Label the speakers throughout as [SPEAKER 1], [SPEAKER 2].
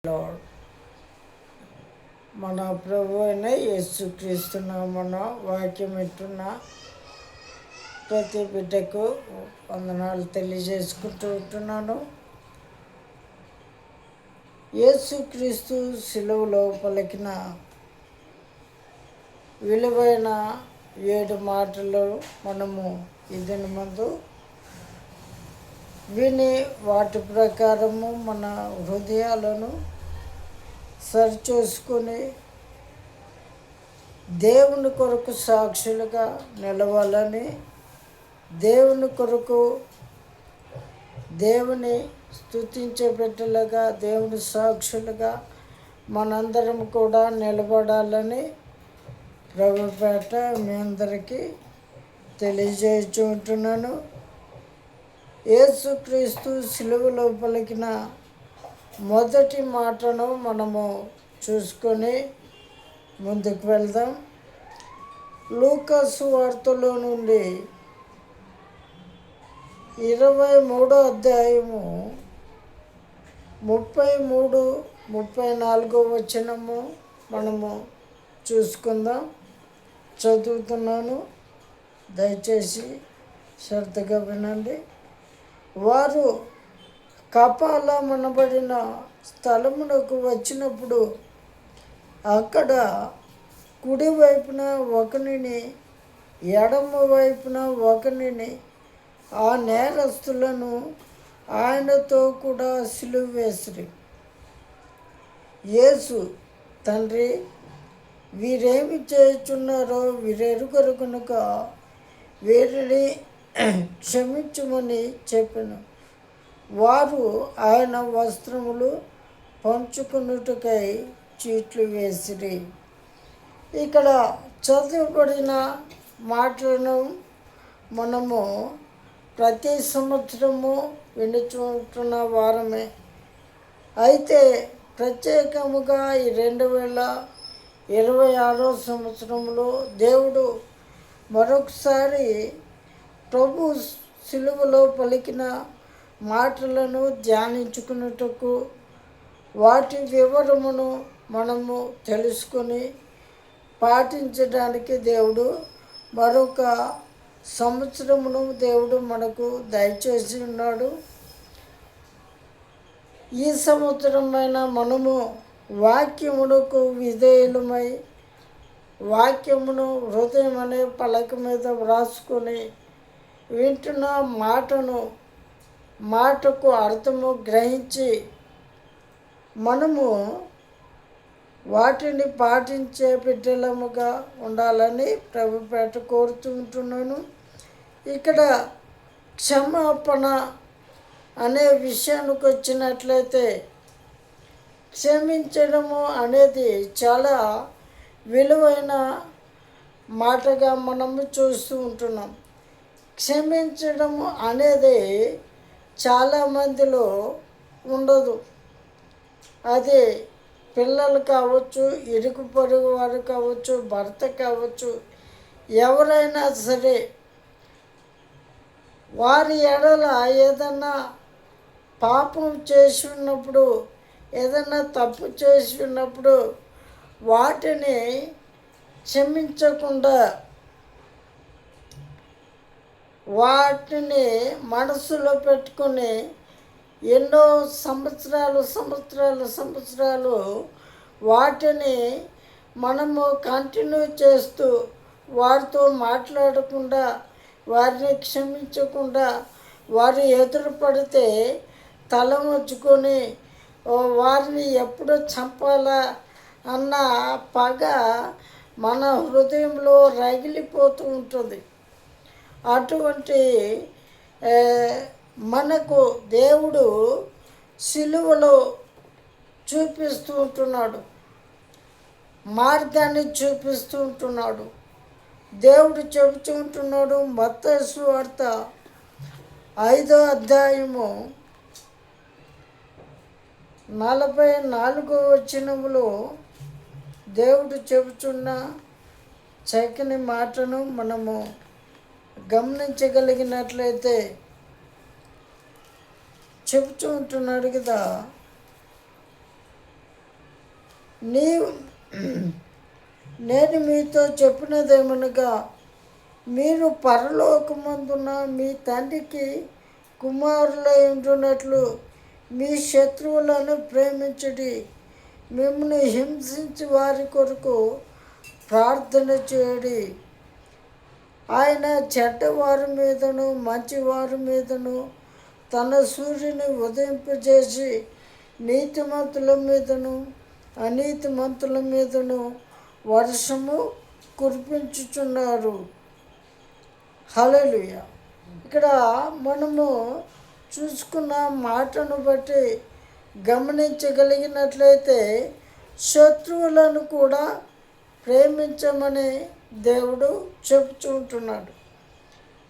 [SPEAKER 1] Lord మన ప్రభు అయిన యేసుక్రీస్తు నామమున వాక్యం వింటున్న ప్రతి బిడ్డకు వందనాలు తెలియజేసుకుంటూ ఉంటున్నాను. యేసుక్రీస్తు సిలువలో పలికిన విలువైన 7 మాటలు మనము ఇదిని ముందు విని వాటి ప్రకారము మన హృదయాలను సరిచూసుకొని దేవుని కొరకు సాక్షులుగా నిలవాలని, దేవుని కొరకు దేవుని స్తుతించే బిడ్డలుగా, దేవుని సాక్షులుగా మనందరం కూడా నిలబడాలని ప్రభుపేట మీ అందరికీ తెలియజేస్తుంటున్నాను. యేసుక్రీస్తు సిలువలో పలికిన మొదటి మాటను మనము చూసుకొని ముందుకు వెళ్దాం. లూకా సువార్తలో నుండి 23వ అధ్యాయము 33-34 వచనము మనము చూసుకుందాం. చదువుతున్నాను, దయచేసి శ్రద్ధగా వినండి. వారు కపాలమనబడిన స్థలమునకు వచ్చినప్పుడు అక్కడ కుడి వైపున ఒకనిని, ఎడమ వైపున ఒకనిని, ఆ నేరస్తులను ఆయనతో కూడా సిలువ వేసిరి. యేసు, తండ్రి, వీరేమి చేయుచున్నారో వీరెరుగరు కనుక వీరిని క్షమించుమని చెప్పెను. వారు ఆయన వస్త్రములు పంచుకున్నట్టుకై చీట్లు వేసిరి. ఇక్కడ చదువుబడిన మాటలను మనము ప్రతి సంవత్సరము వినుచుంటున్న వారమే. అయితే ప్రత్యేకముగా ఈ 2026 సంవత్సరంలో దేవుడు మరొకసారి ప్రభు సిలువలో పలికిన మాటలను ధ్యానించుకున్నట్టుకు, వాటి వివరమును మనము తెలుసుకొని పాటించడానికి దేవుడు మరొక సంవత్సరమును దేవుడు మనకు దయచేసి ఉన్నాడు. ఈ సంవత్సరమైన మనము వాక్యమునకు విధేయులమై వాక్యమును హృదయం అనే పలక మీద వ్రాసుకొని వింటున్న మాటకు అర్థము గ్రహించి మనము వాటిని పాటించే బిడ్డలముగా ఉండాలని ప్రభుపేట కోరుతూ ఉంటున్నాను. ఇక్కడ క్షమాపణ అనే విషయానికి వచ్చినట్లయితే, క్షమించడము అనేది చాలా విలువైన మాటగా మనము చూస్తూ ఉంటున్నాం. క్షమించడము అనేది చాలామందిలో ఉండదు. అది పిల్లలు కావచ్చు, ఇరుగు పొరుగు వారు కావచ్చు, భర్త కావచ్చు, ఎవరైనా సరే వారి ఎడల ఏదన్నా పాపం చేసి ఉన్నప్పుడు, ఏదన్నా తప్పు చేసి ఉన్నప్పుడు వాటిని క్షమించకుండా వాటిని మనసులో పెట్టుకొని ఎన్నో సంవత్సరాలు వాటిని మనము కంటిన్యూ చేస్తూ వారితో మాట్లాడకుండా, వారిని క్షమించకుండా, వారు ఎదురుపడితే తల వంచుకొని వారిని ఎప్పుడు చంపాలా అన్న పగ మన హృదయంలో రగిలిపోతూ ఉంటుంది. అటువంటి మనకు దేవుడు సిలువలో చూపిస్తూ ఉంటున్నాడు, మార్గాన్ని చూపిస్తూ ఉంటున్నాడు. దేవుడు చెబుతూ ఉంటున్నాడు. మత్తయి సువార్త 5వ అధ్యాయము 44వ వచనములో దేవుడు చెబుతున్న చక్కని మాటను మనము గమనించగలిగినట్లయితే చెబుతూ ఉంటున్నాడు కదా, నీ నేను మీతో చెప్పినదేమనగా, మీరు పరలోకమందున మీ తండ్రికి కుమారులై ఉంటున్నట్లు మీ శత్రువులను ప్రేమించుడి, మిమ్మల్ని హింసించి వారి కొరకు ప్రార్థన చేయడి. ఆయన చెడ్డవారి మీదను మంచివారి మీదను తన సూర్యుని ఉదయింపజేసి నీతిమంతుల మీదను అనీతిమంతుల మీదను వర్షము కురిపించుచున్నారు. హల్లెలూయా. ఇక్కడ మనము చూసుకున్న మాటను బట్టి గమనించగలిగినట్లయితే శత్రువులను కూడా ప్రేమించమని దేవుడు చెబుతుంటున్నాడు.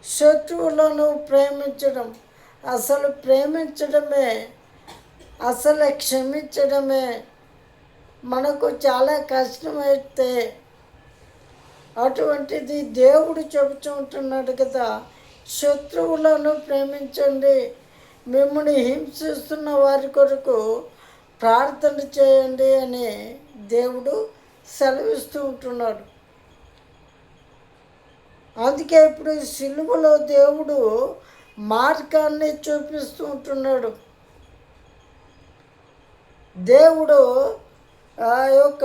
[SPEAKER 1] శత్రువులను ప్రేమించడం, అసలు ప్రేమించడమే, అసలు క్షమించడమే మనకు చాలా కష్టమైతే, అటువంటిది దేవుడు చెబుతుంటున్నాడు కదా, శత్రువులను ప్రేమించండి, మిమ్మల్ని హింసిస్తున్న వారి కొరకు ప్రార్థన చేయండి అని దేవుడు సెలవిస్తూ ఉంటున్నాడు. అందుకే ఇప్పుడు సిలువలో దేవుడు మార్గాన్ని చూపిస్తూ ఉంటున్నాడు. దేవుడు ఆ యొక్క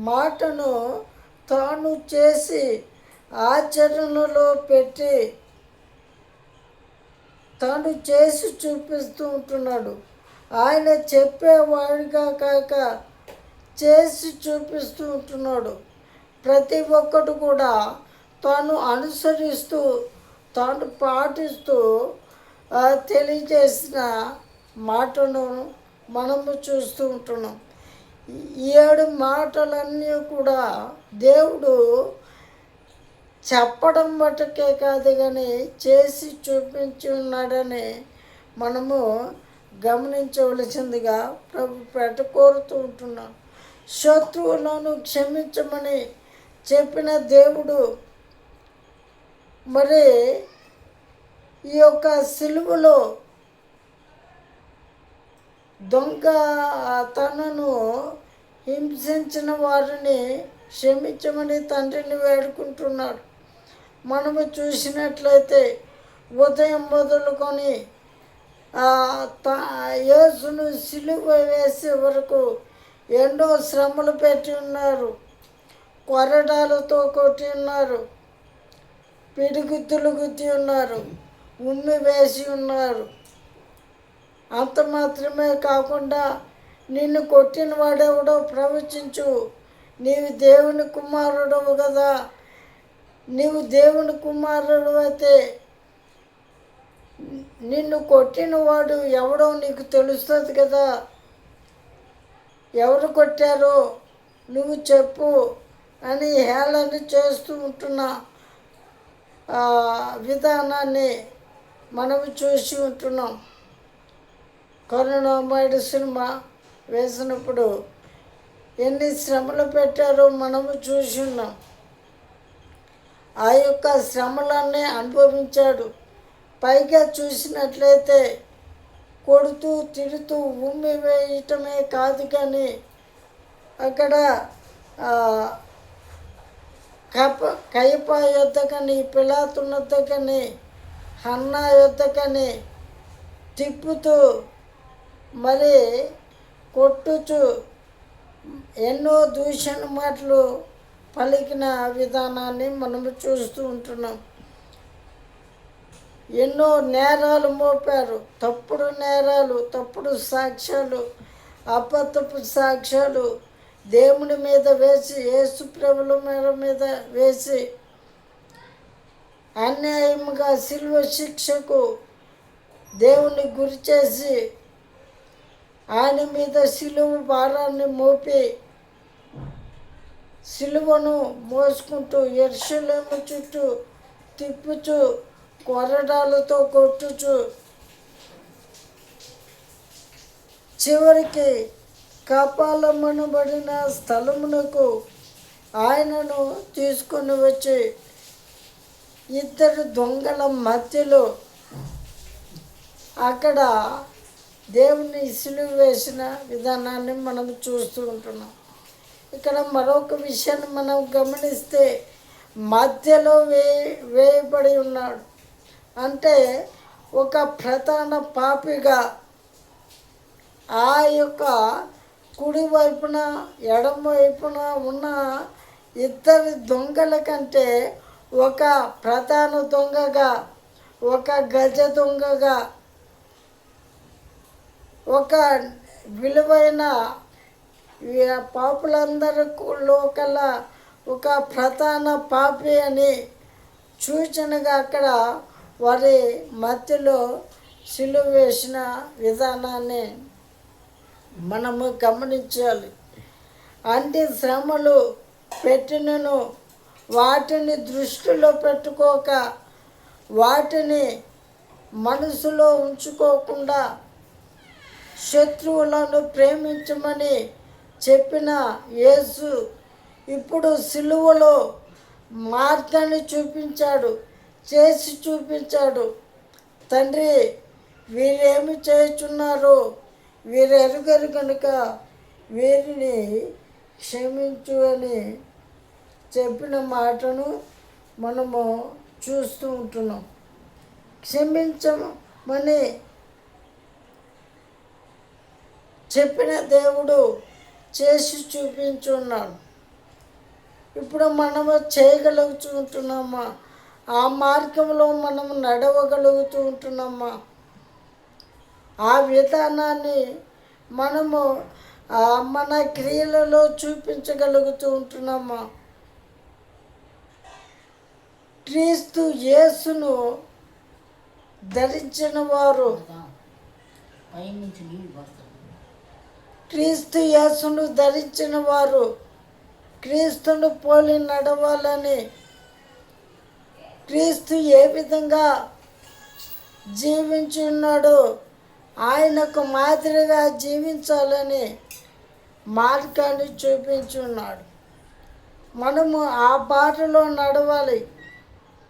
[SPEAKER 1] మాటను తాను చేసి ఆచరణలో పెట్టి తాను చేసి చూపిస్తూ ఉంటున్నాడు. ఆయన చెప్పేవాడిగా కాక చేసి చూపిస్తూ ఉంటున్నాడు. ప్రతి ఒక్కడు కూడా తాను అనుసరిస్తూ తాను పాటిస్తూ తెలియజేసిన మాటను మనము చూస్తూ ఉంటున్నాం. ఈ 7 మాటలన్నీ కూడా దేవుడు చెప్పడం మటుకే కాదు కానీ చేసి చూపించి ఉన్నాడని మనము గమనించవలసిందిగా ప్రభు కోరుతూ ఉంటున్నాం. శత్రువులను క్షమించమని చెప్పిన దేవుడు మరి ఈ యొక్క సిలువలో దొంగ తనను హింసించిన వారిని క్షమించమని తండ్రిని వేడుకుంటున్నాడు. మనము చూసినట్లయితే ఉదయం మొదలుకొని యేసును సిలువ వేసే వరకు ఎన్నో శ్రమలు పెట్టి ఉన్నారు. కొరడాలతో కొట్టి ఉన్నారు, పిడిగుద్దులు గుద్ది ఉన్నారు, ఉమ్మి వేసి ఉన్నారు. అంత మాత్రమే కాకుండా నిన్ను కొట్టిన వాడెవడో ప్రవచించు, నీవు దేవుని కుమారుడవు కదా, నీవు దేవుని కుమారుడు అయితే నిన్ను కొట్టిన వాడు ఎవడో నీకు తెలుస్తుంది కదా, ఎవరు కొట్టారో నువ్వు చెప్పు అని హేళన చేస్తూ ఉంటున్న విధానాన్ని మనం చూసి ఉంటున్నాం. కరుణామయుడు సినిమా వేసినప్పుడు ఎన్ని శ్రమలు పెట్టారో మనము చూసి ఉన్నాం. ఆ యొక్క శ్రమలన్నీ అనుభవించాడు. పైగా చూసినట్లయితే కొడుతూ తిడుతూ ఉమ్మి వేయటమే కాదు కానీ అక్కడ కయప యొద్దకని, పిలాతు యొద్దకని, హన్నా యొద్దకని తిప్పుతూ మరి కొట్టుచు ఎన్నో దూషణ మాటలు పలికిన విధానాన్ని మనము చూస్తూ ఉంటున్నాం. ఎన్నో నేరాలు మోపారు, తప్పుడు నేరాలు, తప్పుడు సాక్ష్యాలు, అబద్ధపు సాక్ష్యాలు దేవుని మీద వేసి, యేసు ప్రభుల మీద వేసి అన్యాయముగా సిలువ శిక్షకు దేవుని గురి చేసి ఆయన మీద సిలువ భారాన్ని మోపి సిలువను మోసుకుంటూ యెరూషలేము చుట్టూ తిప్పుచు కొరడాలతో కొట్టుచు చివరికి కపాలమనబడిన స్థలమునకు ఆయనను తీసుకొని వచ్చి 2 దొంగల మధ్యలో అక్కడ దేవుని సిలువ వేసిన విధానాన్ని మనం చూస్తూ ఉంటున్నాం. ఇక్కడ మరొక విషయాన్ని మనం గమనిస్తే మధ్యలో వేయబడి ఉన్నాడు. అంటే ఒక ప్రధాన పాపిగా ఆ యొక్క కుడి వైపున ఎడమ వైపున ఉన్న ఇద్దరు దొంగల కంటే ఒక ప్రధాన దొంగగా, ఒక గజ దొంగగా, ఒక విలువైన పాపులందరిలో కల్లా ఒక ప్రధాన పాపి అని సూచనగా అక్కడ వారి మధ్యలో సిలువ వేసిన విధానాన్ని మనము గమనించాలి. అన్ని శ్రమలు పెట్టినను వాటిని దృష్టిలో పెట్టుకోక, వాటిని మనసులో ఉంచుకోకుండా శత్రువులను ప్రేమించమని చెప్పిన యేసు ఇప్పుడు సిలువలో మార్గాన్ని చూపించాడు, చేసి చూపించాడు. తండ్రి, వీరేమి చేయుచున్నారో వీరు ఎరుగరు కనుక వీరిని క్షమించు అని చెప్పిన మాటను మనము చూస్తూ ఉంటున్నాం. క్షమించమని చెప్పిన దేవుడు చేసి చూపించున్నాడు. ఇప్పుడు మనము చేయగలుగుతూ ఉంటున్నామా? ఆ మార్గంలో మనము నడవగలుగుతూ ఉంటున్నామా? ఆ విధానాన్ని మనము మన క్రియలలో చూపించగలుగుతూ ఉంటున్నామా? క్రీస్తు యేసును ధరించిన వారు, క్రీస్తు యేసును ధరించిన వారు క్రీస్తును పోలి నడవాలని, క్రీస్తు ఏ విధంగా జీవించి ఉన్నాడో ఆయనకు మాదిరిగా జీవించాలని మార్గాన్ని చూపించున్నాడు. మనము ఆ బాటలో నడవాలి,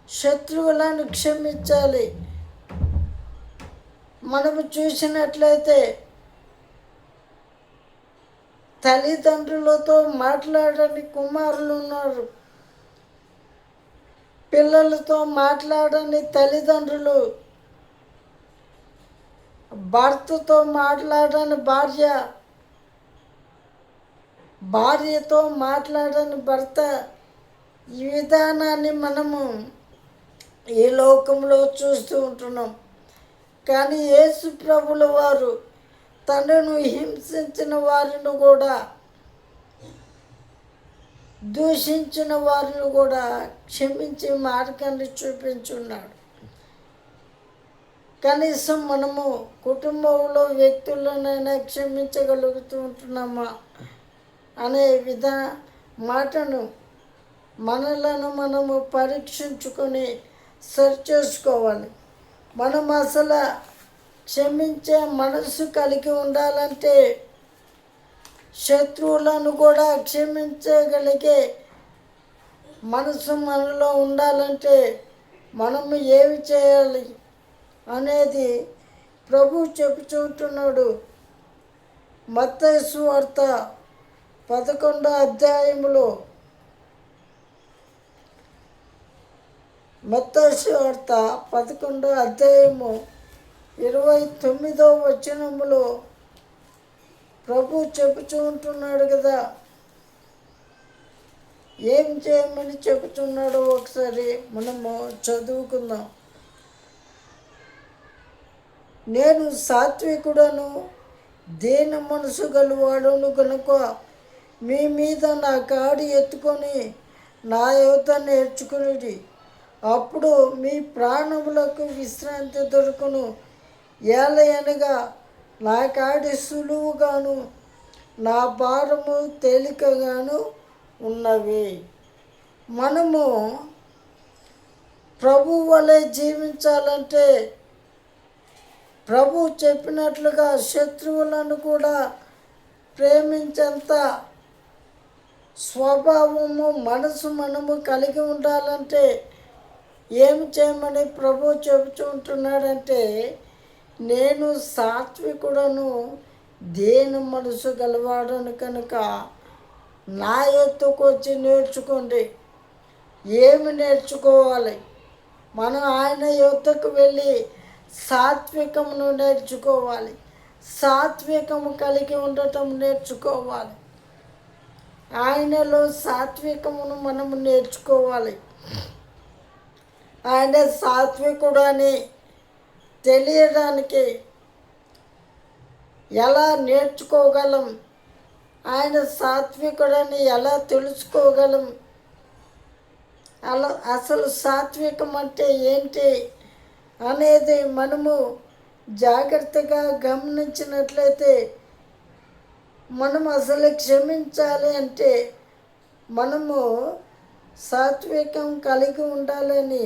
[SPEAKER 1] శత్రువులను క్షమించాలి. మనము చూసినట్లయితే తల్లిదండ్రులతో మాట్లాడని కుమారులు ఉన్నారు, పిల్లలతో మాట్లాడని తల్లిదండ్రులు, భర్తతో మాట్లాడని భార్య, భార్యతో మాట్లాడని భర్త. ఈ విధానాన్ని మనము ఈ లోకంలో చూస్తూ ఉంటున్నాం. కానీ యేసు ప్రభుల వారు తనను హింసించిన వారిని కూడా, దూషించిన వారిని కూడా క్షమించి మార్గాన్ని చూపించున్నాడు. కనీసం మనము కుటుంబంలో వ్యక్తులనైనా క్షమించగలుగుతూ ఉంటున్నామా అనే మాటను మనలను మనము పరీక్షించుకొని సరిచేసుకోవాలి. మనం అసలు క్షమించే మనసు కలిగి ఉండాలంటే, శత్రువులను కూడా క్షమించగలిగే మనసు మనలో ఉండాలంటే మనము ఏమి చేయాలి అనేది ప్రభు చెప్పుచుంటున్నాడు. మత్తయి సువార్త 11వ అధ్యాయములో, మత్తయి సువార్త 11వ అధ్యాయము 29వ వచనములో ప్రభు చెప్పుచూ ఉంటున్నాడు కదా. ఏం చేయమని చెబుతున్నాడో ఒకసారి మనము చదువుకుందాం. నేను సాత్వికుడను, దీన మనసు గలవాడును కనుక మీ మీద నా కాడి ఎత్తుకొని నా యొద్ద నేర్చుకుని, అప్పుడు మీ ప్రాణములకు విశ్రాంతి దొరుకును. ఏలయనగా నా కాడి సులువుగాను నా భారము తేలికగాను ఉన్నవి. మనము ప్రభు వలె జీవించాలంటే ప్రభు చెప్పినట్లుగా శత్రువులను కూడా ప్రేమించేంత స్వభావము, మనసు మనము కలిగి ఉండాలంటే ఏమి చేయమని ప్రభు చెబుతూ ఉంటున్నాడంటే, నేను సాత్వికుడను, దేని మనసు గలవాడను కనుక నా ఎత్తుకు వచ్చి నేర్చుకోండి. ఏమి నేర్చుకోవాలి? మనం ఆయన యొద్దకు వెళ్ళి సాత్వికమును నేర్చుకోవాలి. సాత్వికము కలిగి ఉండటం నేర్చుకోవాలి. ఆయనలో సాత్వికమును మనము నేర్చుకోవాలి. ఆయన సాత్వికుడు అని తెలియడానికి ఎలా నేర్చుకోగలం? ఆయన సాత్వికుడని ఎలా తెలుసుకోగలం? అసలు సాత్వికం అంటే ఏంటి అనేది మనము జాగ్రత్తగా గమనించినట్లయితే, మనం అసలు క్షమించాలి అంటే మనము సాత్వికం కలిగి ఉండాలని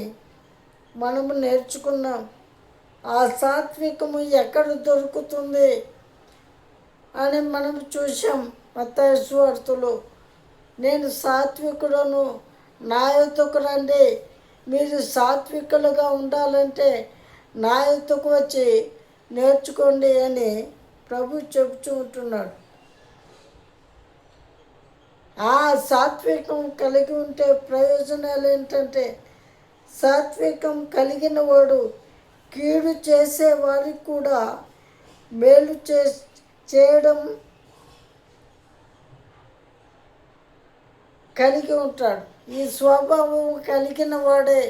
[SPEAKER 1] మనము నేర్చుకున్నాం. ఆ సాత్వికము ఎక్కడ దొరుకుతుంది అని మనం చూసాం మత్తయి సువార్తలో. నేను సాత్వికుడను, నా యొద్దకు రండి, మీరు సాత్వికులుగా ఉండాలంటే నా యొద్దకు వచ్చి నేర్చుకోండి అని ప్రభు చెబుతూ ఉంటున్నాడు. ఆ సాత్వికం కలిగి ఉంటే ప్రయోజనాలు ఏంటంటే, సాత్వికం కలిగిన వాడు కీడు చేసేవారికి కూడా మేలు చేయడం కలిగి ఉంటాడు. ఈ స్వభావం కలిగిన వాడే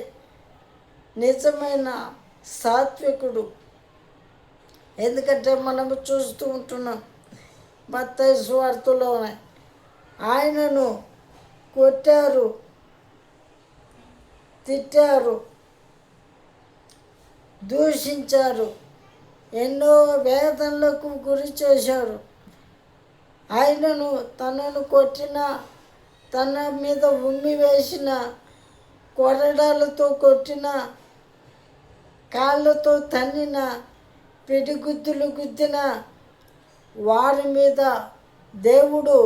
[SPEAKER 1] నిజమైన సాత్వికుడు. ఎందుకంటే మనము చూస్తూ ఉంటున్నాం మత్తయి సువార్తలోనే ఆయనను కొట్టారు, తిట్టారు, దూషించారు, ఎన్నో వేదనలకు గురి చేశారు. ఆయనను తనను కొట్టిన, తన మీద ఉమ్మి వేసిన, కొరడాలతో కొట్టిన, కాళ్ళతో తన్నిన, పిడిగుద్దులు గుద్దిన వారి మీద దేవుడు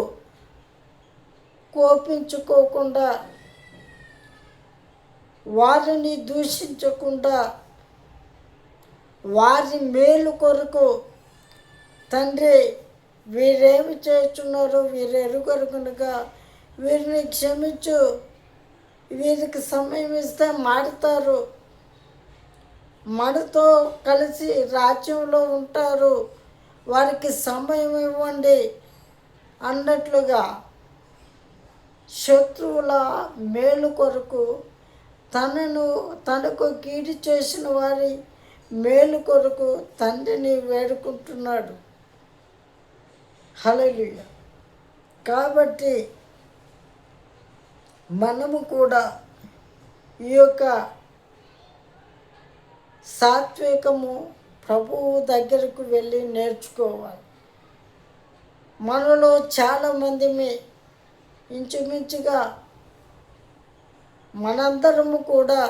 [SPEAKER 1] కోపించుకోకుండా, వారిని దూషించకుండా, వారి మేలు కొరకు తండ్రి వీరేమి చేస్తున్నారో వీరు ఎరుగరు కనుక వీరిని క్షమించు, వీరికి సమయం ఇస్తే మారుతారు, మనతో కలిసి రాజ్యంలో ఉంటారు, వారికి సమయం ఇవ్వండి అన్నట్లుగా శత్రువుల మేలు కొరకు తనకు కీడు చేసిన వారి మేలు కొరకు తండ్రిని వేడుకుంటున్నాడు. హల్లెలూయా. కాబట్టి మనము కూడా ఈ యొక్క సాత్వికము ప్రభువు దగ్గరకు వెళ్ళి నేర్చుకోవాలి. మనలో చాలామంది ఇంచుమించుగా మనందరము కూడా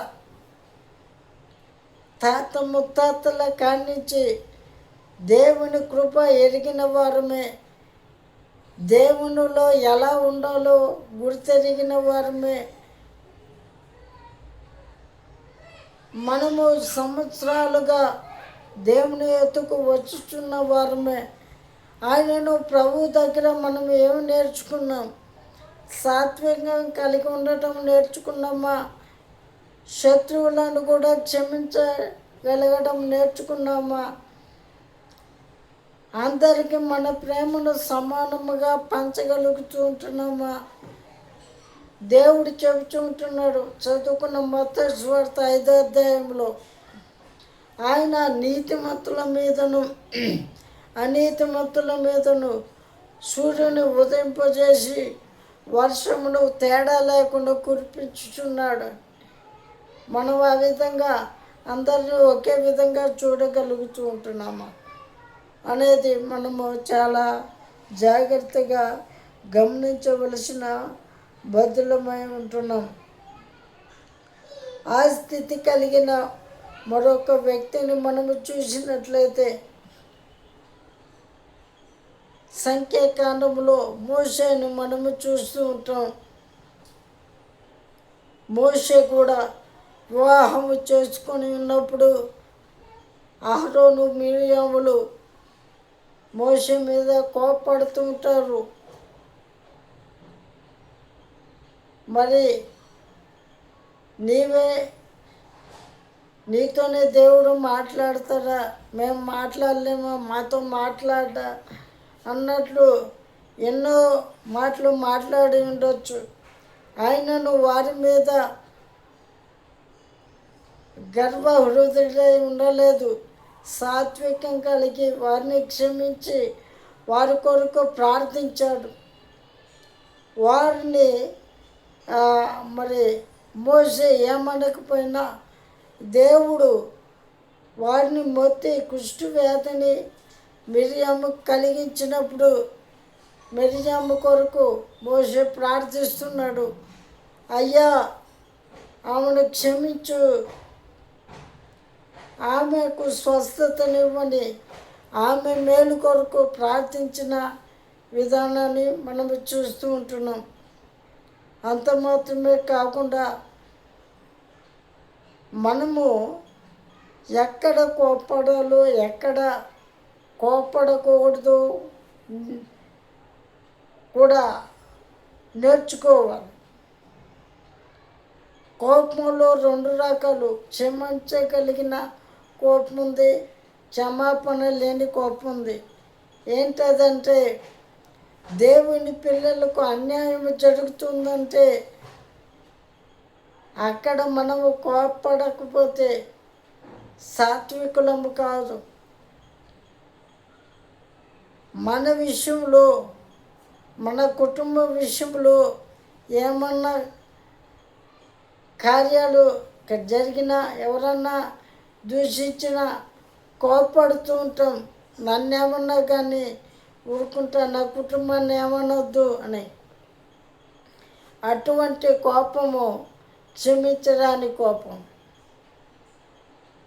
[SPEAKER 1] తాత ముత్తాతల కానించి దేవుని కృప ఎరిగిన వారమే, దేవునిలో ఎలా ఉండాలో గుర్తెరిగిన వారమే. మనము సంవత్సరాలుగా దేవుని ఎత్తుకు వచ్చుచున్న వారమే. ఆయనను ప్రభు దగ్గర మనం ఏమి నేర్చుకున్నాం? సాత్వికం కలిగి ఉండటం నేర్చుకున్నామా? శత్రువులను కూడా క్షమించగలగడం నేర్చుకున్నామా? అందరికీ మన ప్రేమను సమానముగా పంచగలుగుతూ ఉంటున్నామా? దేవుడు చెబుతుంటున్నాడు, చదువుకున్న మత్తయి సువార్త 5వ అధ్యాయంలో, ఆయన నీతిమంతుల మీదను అనీతిమంతుల మీదను సూర్యుని ఉదయింపజేసి వర్షమును తేడా లేకుండా కురిపించుచున్నాడు. మనం ఆ విధంగా అందరినీ ఒకే విధంగా చూడగలుగుతూ ఉంటున్నామా అనేది మనము చాలా జాగ్రత్తగా గమనించవలసిన బదులమై ఉంటున్నాం. ఆ స్థితి కలిగిన మరొక వ్యక్తిని మనము చూసినట్లయితే సంఖ్యాకాండంలో మోషేను మనము చూస్తూ ఉంటాం. మోషే కూడా వివాహము చేసుకొని ఉన్నప్పుడు అహరోను మిరియాములు మోషే మీద కోపడుతూ ఉంటారు. మరి నీతోనే దేవుడు మాట్లాడతారా, మేము మాట్లాడలేమో, మాతో మాట్లాడా అన్నట్లు ఎన్నో మాటలు మాట్లాడి ఉండొచ్చు. ఆయనను వారి మీద గర్వ హృదయుడై ఉండలేదు. సాత్వికం కలిగి వారిని క్షమించి వారి కొరకు ప్రార్థించాడు. వారిని మరి మోసే ఏమనకపోయినా దేవుడు వారిని మొత్తి కుష్టు వ్యాధిని మిరియాము కలిగించినప్పుడు మిరియాము కొరకు మోసే ప్రార్థిస్తున్నాడు. అయ్యా, ఆమెను క్షమించు, ఆమెకు స్వస్థతనివ్వని ఆమె మేలు కొరకు ప్రార్థించిన విధానాన్ని మనము చూస్తూ ఉంటున్నాం. అంత మాత్రమే కాకుండా మనము ఎక్కడ కోప్పడాలో ఎక్కడ కోప్పడకూడదు కూడా నేర్చుకోవాలి. కోపంలో 2 రకాలు. క్షమించగలిగిన కోపం ఉంది, క్షమాపణ లేని కోపం ఉంది. ఏంటదంటే, దేవుని పిల్లలకు అన్యాయం జరుగుతుందంటే అక్కడ మనము కోపడకపోతే సాత్వికులము కాదు. మన విషయంలో, మన కుటుంబ విషయంలో ఏమన్నా కార్యాలు జరిగినా, ఎవరన్నా దూషించినా కోపడుతూ ఉంటాం. నన్నేమన్నా కానీ ఊరుకుంటా, నా కుటుంబాన్ని ఏమనొద్దు అని. అటువంటి కోపము క్షమించరాని కోపం.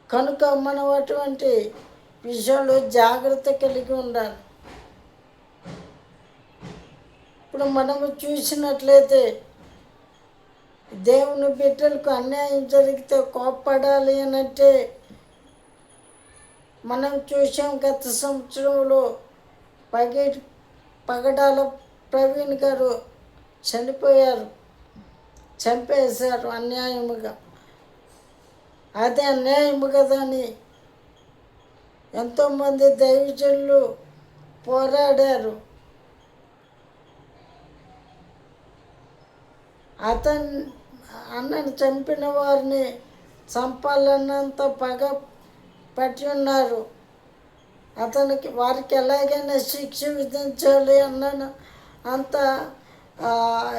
[SPEAKER 1] కనుక మనం అటువంటి విషయంలో జాగ్రత్త కలిగి ఉండాలి. ఇప్పుడు మనము చూసినట్లయితే దేవుని బిడ్డలకు అన్యాయం జరిగితే కోప్పడాలి అని అంటే మనం చూసాం. గత సంవత్సరంలో పగడాల ప్రవీణ్ గారు చనిపోయారు, చంపేశారు అన్యాయముగా. అదే అన్యాయము కదా అని ఎంతోమంది దైవజనులు పోరాడారు. అన్నను చంపిన వారిని చంపాలన్నంత పగ పట్టి ఉన్నారు. వారికి ఎలాగైనా శిక్ష విధించాలి అన్నాను అంత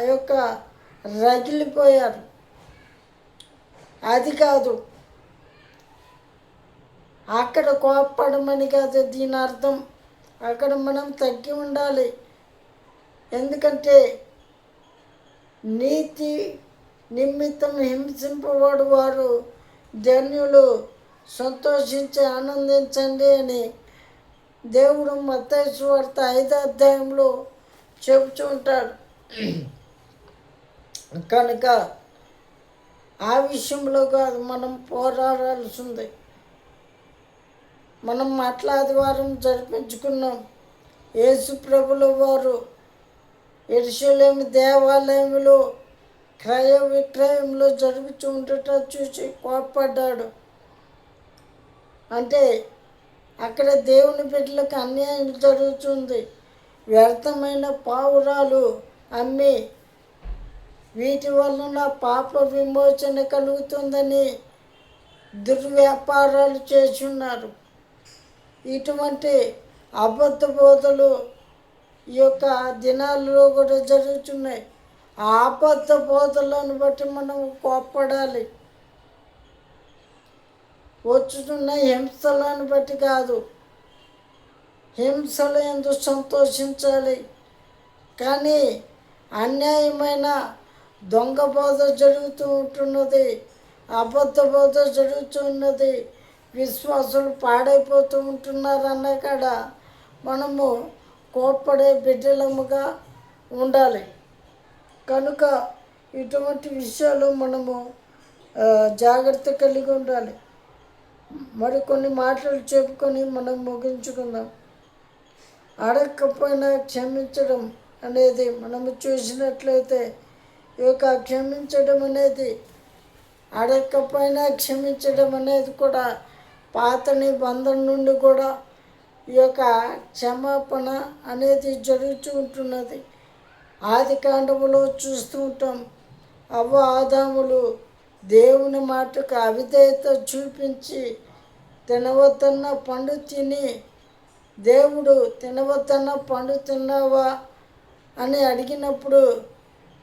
[SPEAKER 1] యొక్క రగిలిపోయారు. అది కాదు, అక్కడ కోప్పడమని కాదు దీని అర్థం. అక్కడ మనం తగ్గి ఉండాలి. ఎందుకంటే నీతి నిమిత్తం హింసింపబడు వారు ధన్యులు, సంతోషించి ఆనందించండి అని దేవుడు మత్తయి సువార్త 5వ అధ్యాయంలో చెబుతూ ఉంటాడు. కనుక ఆ విషయంలో కాదు మనం పోరాడాల్సి ఉంది. మనం ఆదివారం జరిపించుకున్నాం. యేసు ప్రభుల వారు యెరూషలేము దేవాలయంలో క్రయ విక్రయంలో జరుగుతూ ఉండట చూసి కోప్పడ్డాడు. అంటే అక్కడ దేవుని బిడ్డలకు అన్యాయం జరుగుతుంది. వ్యర్థమైన పావురాలు అమ్మి వీటి వలన పాప విమోచన కలుగుతుందని దుర్వ్యాపారాలు చేస్తున్నారు. ఇటువంటి అబద్ధ బోధలు ఈ యొక్క దినాల్లో కూడా జరుగుతున్నాయి. ఆ అబద్ధ బోధలను బట్టి మనం కోప్పడాలి. వచ్చుతున్న హింసలను బట్టి కాదు, హింసలు ఎందుకు సంతోషించాలి. కానీ అన్యాయమైన దొంగ బోధ జరుగుతూ ఉంటున్నది, అబద్ధ బోధ జరుగుతున్నది, విశ్వాసులు పాడైపోతూ ఉంటున్నారు అన్న కాడ మనము కోప్పడే బిడ్డలముగా ఉండాలి. కనుక ఇటువంటి విషయాలు మనము జాగ్రత్త కలిగి ఉండాలి. మరికొన్ని మాటలు చెప్పుకొని మనం ముగించుకుందాం. అడగకపోయినా క్షమించడం అనేది మనము చూసినట్లయితే ఈ యొక్క క్షమించడం అనేది, అడగకపోయినా క్షమించడం అనేది కూడా పాత నిబంధన నుండి కూడా ఈ యొక్క క్షమాపణ అనేది జరుగుతూ ఉంటున్నది. ఆది కాండములో చూస్తూ ఉంటాం, అవ్వ ఆదాములు దేవుని మాటకు అవిధేయత చూపించి తినవద్దన్న పండు తిని, దేవుడు తినవద్దన్న పండు తిన్నావా అని అడిగినప్పుడు,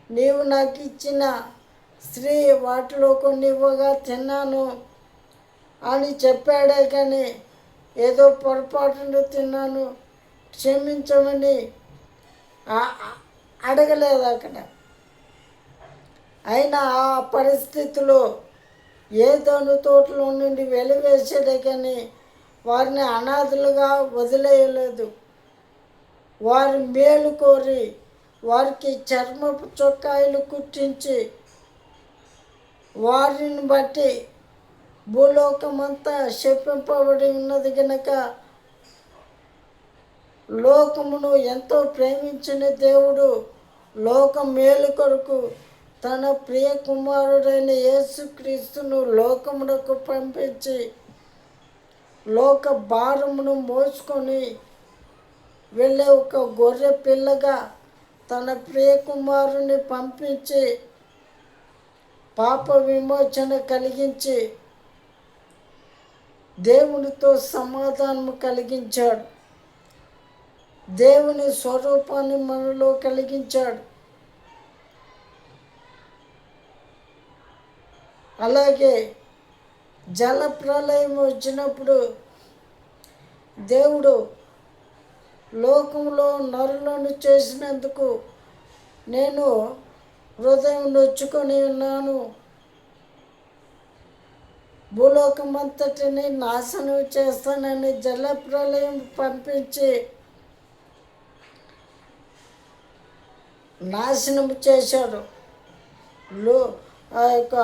[SPEAKER 1] నీవు నాకు ఇచ్చిన స్త్రీ వాటిలో కొన్ని ఇవ్వగా తిన్నాను అని చెప్పాడే, కానీ ఏదో పొరపాటును తిన్నాను క్షమించమని అడగలేదు అక్కడ. అయినా ఆ పరిస్థితిలో ఏదోను తోటలో నుండి వెలివేసాడే, కానీ వారిని అనాథలుగా వదిలేయలేదు. వారి మేలు కోరి వారికి చర్మపు చొక్కాయలు కుట్టించి, వారిని బట్టి భూలోకమంతా శపింపబడి ఉన్నది గనక, లోకమును ఎంతో ప్రేమించిన దేవుడు లోకం మేలు కొరకు తన ప్రియ కుమారుడైన యేసుక్రీస్తును లోకమునకు పంపించి, లోక భారమును మోసుకొని వెళ్ళే ఒక గొర్రె పిల్లగా తన ప్రియ కుమారుని పంపించి పాప విమోచన కలిగించి దేవునితో సమాధానము కలిగించాడు. దేవుని స్వరూపాన్ని మనలో కలిగించాడు. అలాగే జల ప్రళయం వచ్చినప్పుడు దేవుడు లోకంలో నరులను చేసినందుకు నేను హృదయం నొచ్చుకొని ఉన్నాను, భూలోకమంతటిని నాశనం చేస్తానని జల ప్రళయం పంపించి నాశనం చేశాడు. ఆ యొక్క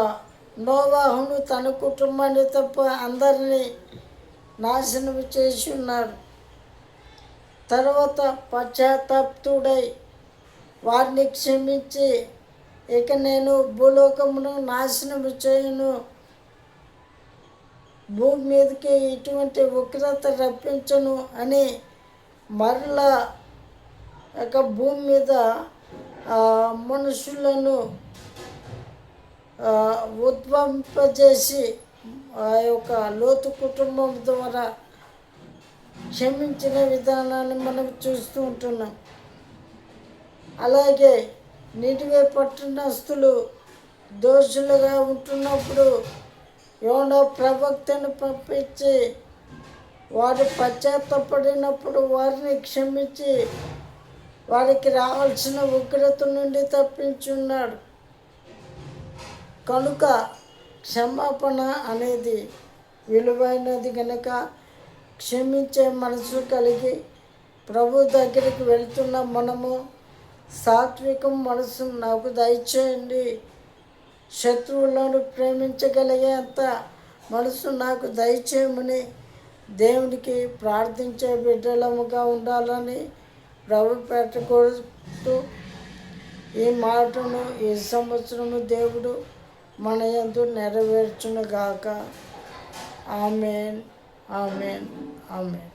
[SPEAKER 1] నోవాహును తన కుటుంబాన్ని తప్ప అందరినీ నాశనం చేసి ఉన్నాడు. తర్వాత పశ్చాత్తాపుడై వారిని క్షమించి, ఇక నేను భూలోకమును నాశనం చేయను, భూమి మీదకి ఇటువంటి ఉగ్రత రప్పించను అని మరలా ఒక భూమి మీద మనుషులను ఉద్భవింపజేసి ఆ యొక్క లోతు కుటుంబం ద్వారా క్షమించిన విధానాన్ని మనం చూస్తూ ఉంటున్నాం. అలాగే నినివే పట్టణస్థులు దోషులుగా ఉంటున్నప్పుడు యోనా ప్రవక్తను పంపించి వారు పశ్చాత్తపడినప్పుడు వారిని క్షమించి వారికి రావాల్సిన ఉగ్రత నుండి తప్పించున్నాడు. కనుక క్షమాపణ అనేది విలువైనది కనుక క్షమించే మనసు కలిగి ప్రభు దగ్గరికి వెళ్తున్న మనము సాత్వికం మనసు నాకు దయచేయండి, శత్రువులను ప్రేమించగలిగే అంత మనసు నాకు దయచేయమని దేవునికి ప్రార్థించే బిడ్డలముగా ఉండాలని ప్రభు పెట్టకూడదు. ఈ మాటను ఈ సంవత్సరము దేవుడు మన యందు నెరవేర్చునుగాక. ఆమేన్, ఆమేన్, ఆమేన్.